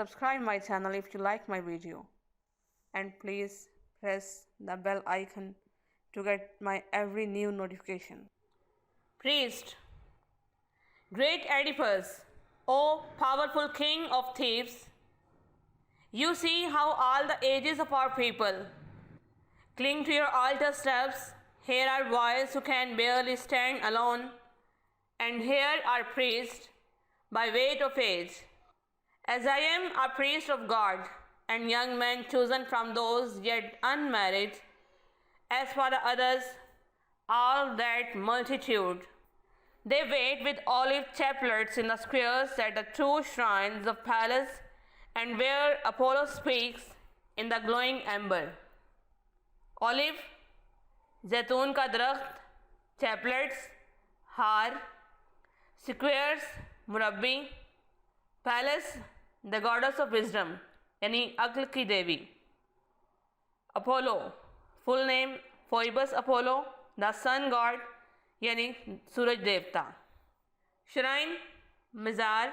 Subscribe my channel if you like my video, and please press the bell icon to get my every new notification. Priest. Great Oedipus, O powerful king of Thebes, you see how all the ages of our people cling to your altar steps. Here are boys who can barely stand alone, and here are priests by weight of age. As I am a priest of God, and young men chosen from those yet unmarried, as for the others, all that multitude, they wait with olive chaplets in the squares at the two shrines of Pallas, and where Apollo speaks in the glowing ember. Olive, जैतून का दरख्त, chaplets, हार, squares, मुरब्बी, Pallas, the goddess of wisdom यानी अक्ल की देवी, Apollo, full name Phoebus Apollo, the sun god यानी सूरज देवता, श्राइन, मज़ार,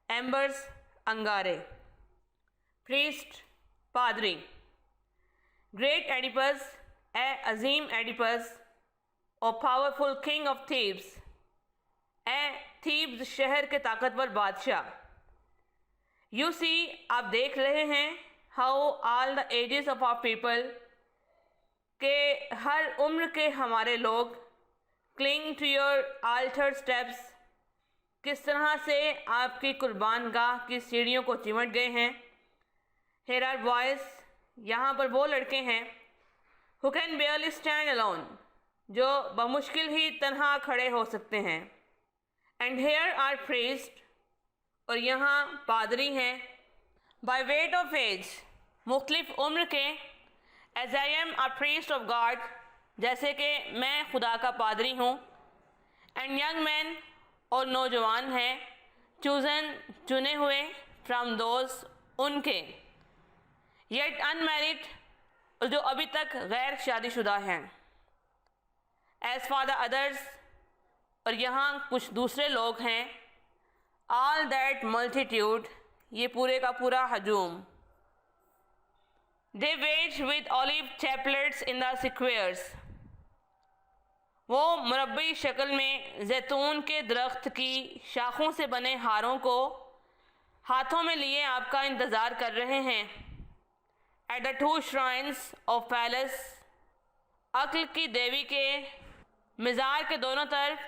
एम्बर्स, अंगारे, प्रीस्ट, पादरी. ग्रेट एडिपस, ए अजीम एडिपस, और पावरफुल किंग ऑफ थीब्स, ए थीब्स शहर के ताकतवर बादशाह. यू सी, आप देख रहे हैं, how all the ages of our people, के हर उम्र के हमारे लोग, cling to your altar steps, किस तरह से आपकी कुर्बान गाह की सीढ़ियों को चिमट गए हैं. हेयर आर बॉयज़, यहाँ पर वो लड़के हैं, हु कैन बेयरली स्टैंड अलोन, जो बमुश्किल ही तन्हा खड़े हो सकते हैं. एंड हेयर आर प्रीस्ट, और यहाँ पादरी हैं, बाय वेट ऑफ एज, मुख्तलिफ उम्र के. As I am a priest of God, जैसे कि मैं खुदा का पादरी हूँ. एंड यंग मैन, और नौजवान हैं, चूज़न चुने हुए, फ्रॉम दोज उनके, येट अनमैरिड, और जो अभी तक गैर शादीशुदा हैं. एज़ फॉर द अदर्स, और यहाँ कुछ दूसरे लोग हैं, ऑल दैट मल्टीट्यूड, ये पूरे का पूरा हजूम. They wait with olive chaplets in the squares, वो मुरब्बी शक्ल में जैतून के दरख्त की शाखों से बने हारों को हाथों में लिए आपका इंतज़ार कर रहे हैं. At the two shrines of palace, अक्ल की देवी के मज़ार के दोनों तरफ.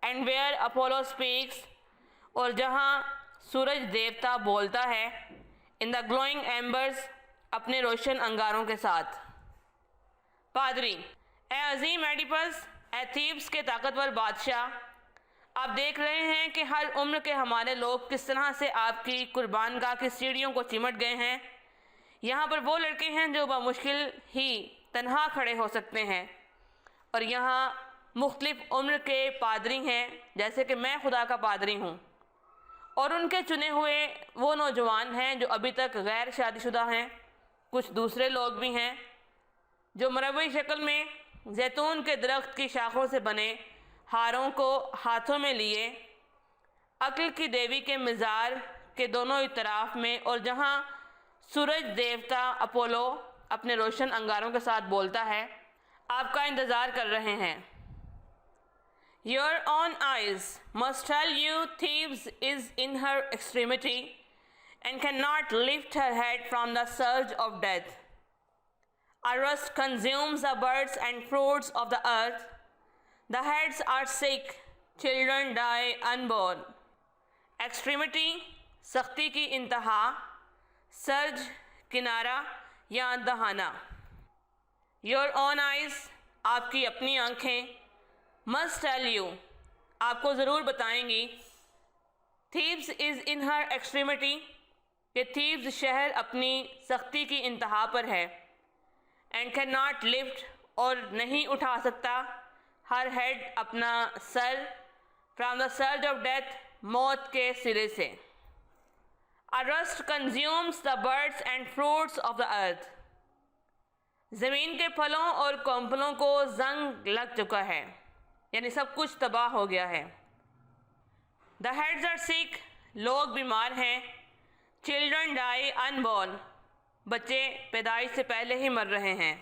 एंड वेयर अपोलो स्पीक्स, और जहाँ सूरज देवता बोलता है. इन द ग्लोइंग एम्बर्स, अपने रोशन अंगारों के साथ. पादरी. ए अजीम एडिपस, ए थीब्स के ताकतवर बादशाह, आप देख रहे हैं कि हर उम्र के हमारे लोग किस तरह से आपकी कुर्बानगाह की सीढ़ियों को चिमट गए हैं. यहाँ पर वो लड़के हैं जो बमुश्किल ही तन्हा खड़े हो सकते हैं, और यहाँ मुख्तलिफ उम्र के पादरी हैं, जैसे कि मैं खुदा का पादरी हूँ. और उनके चुने हुए वो नौजवान हैं जो अभी तक गैर शादीशुदा हैं. कुछ दूसरे लोग भी हैं जो मुरब्बी शक्ल में जैतून के दरख्त की शाखों से बने हारों को हाथों में लिए, अक्ल की देवी के मज़ार के दोनों इतराफ़ में, और जहाँ सूरज देवता अपोलो अपने रोशन अंगारों के साथ बोलता है, आपका इंतज़ार कर रहे हैं. Your own eyes must tell you Thebes is in her extremity and cannot lift her head from the surge of death. A rust consumes the birds and fruits of the earth. The heads are sick, children die unborn. Extremity, सख्ती की इंतहा, surge, किनारा या दहाना. Your own eyes, आपकी अपनी आँखें, must tell you, आपको ज़रूर बताएंगी, Thebes is in her extremity, कि थीब्स शहर अपनी सख्ती की इंतहा पर है. एंड कैन नॉट लिफ्ट, और नहीं उठा सकता, हर हेड अपना sir, from the surge of death, मौत के सिरे से. A rust consumes the birds and fruits of the earth. ज़मीन के फलों और कोंपलों को जंग लग चुका है, यानी सब कुछ तबाह हो गया है. द हेड्स आर सिक, लोग बीमार हैं. चिल्ड्रन डाई अनबॉर्न, बच्चे पैदाइश से पहले ही मर रहे हैं।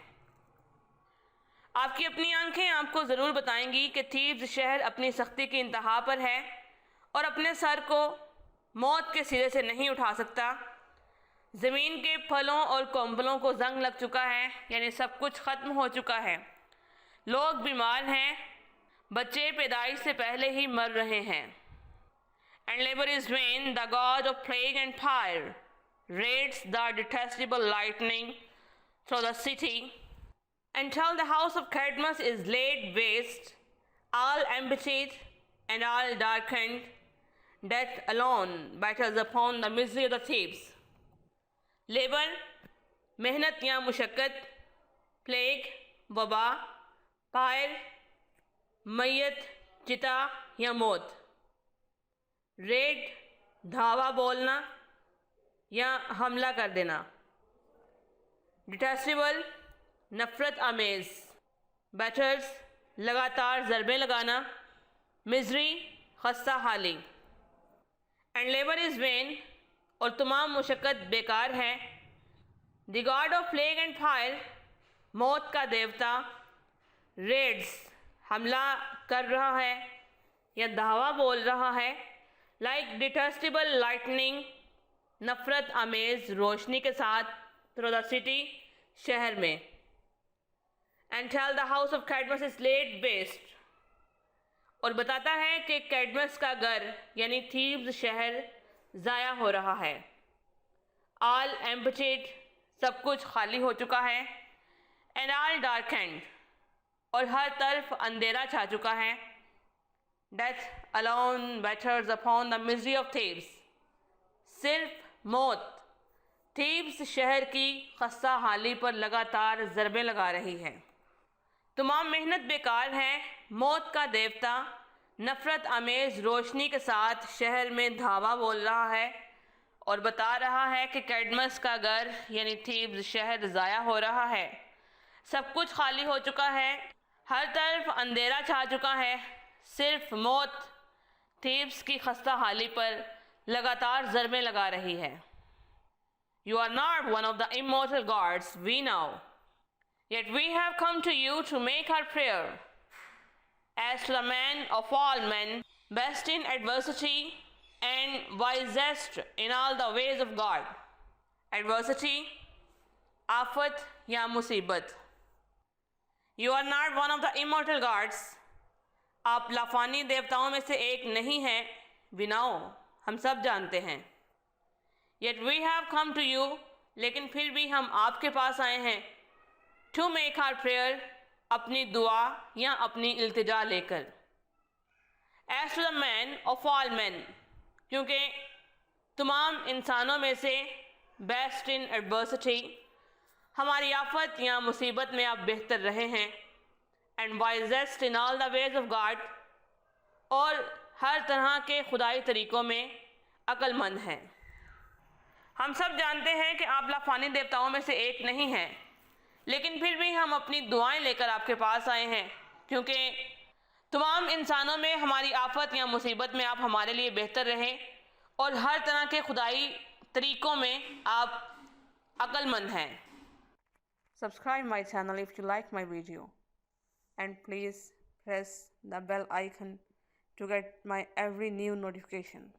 आपकी अपनी आंखें आपको ज़रूर बताएंगी कि थीब्स शहर अपनी सख्ती की इंतहा पर है और अपने सर को मौत के सिरे से नहीं उठा सकता। ज़मीन के फलों और कोम्बलों को जंग लग चुका है, यानी सब कुछ ख़त्म हो चुका है। लोग बीमार हैं, बच्चे पैदाइश से पहले ही मर रहे हैं। And labor is vain, the god of plague and fire raids the detestable lightning through the city until the house of Cadmus is laid waste, all emptied and all darkened. Death alone batters upon the misery of the thieves. Labour, मेहनत या मुशक्क़त, plague, वबा, fire, मैयत, चिता या मौत, red, धावा बोलना या हमला कर देना, डिटेस्टेबल, नफ़रत आमेज़, बैटर्स, लगातार ज़रबे लगाना, मिज़री, खस्ता हाली। एंड लेबर इज़ वेन, और तमाम मुशक्क़त बेकार है। The God of plague and fire, मौत का देवता, रेड्स, हमला कर रहा है या धावा बोल रहा है, लाइक डिटेस्टेबल लाइटनिंग, नफ़रत आमेज़ रोशनी के साथ, थ्रू द सिटी, शहर में। And tell the house of Cadmus is laid waste, और बताता है कि कैडमस का घर यानी थीब्स शहर ज़ाया हो रहा है। ऑल एम्प्टीड, सब कुछ खाली हो चुका है। एंड ऑल डार्केंड, और हर तरफ अंधेरा छा चुका है। Death alone batters upon the misery of Thebes, सिर्फ मौत थीब्स शहर की खस्ता हाली पर लगातार ज़रबे लगा रही है। तमाम मेहनत बेकार है। मौत का देवता नफ़रत आमेज़ रोशनी के साथ शहर में धावा बोल रहा है और बता रहा है कि कैडमस का घर यानी थीब्स शहर ज़ाया हो रहा है। सब कुछ खाली हो चुका है, हर तरफ अंधेरा छा चुका है। सिर्फ मौत थीब्स की खस्ता हाली पर लगातार ज़रबे लगा रही है। You are not one of the immortal gods we know, yet we have come to you to make our prayer. As to the man of all men, best in adversity and wisest in all the ways of God. Adversity, आफत या मुसीबत। You are not one of the immortal gods. आप लाफानी देवताओं में से एक नहीं हैं, we know, हम सब जानते हैं। Yet we have come to you, लेकिन फिर भी हम आपके पास आए हैं, to make our prayer, अपनी दुआ या अपनी इल्तिजा लेकर। As to the man of all men, क्योंकि तमाम इंसानों में से बेस्ट इन एडवर्सिटी, हमारी आफत या मुसीबत में आप बेहतर रहे हैं। And wisest in all the ways of God, और हर तरह के खुदाई तरीक़ों में अक्लमंद हैं। हम सब जानते हैं कि आप लाफानी देवताओं में से एक नहीं हैं, लेकिन फिर भी हम अपनी दुआएं लेकर आपके पास आए हैं, क्योंकि तमाम इंसानों में हमारी आफत या मुसीबत में आप हमारे लिए बेहतर रहें और हर तरह के खुदाई तरीक़ों में आप अक्लमंद हैं। Subscribe my channel if you like my video, and please press the bell icon to get my every new notification.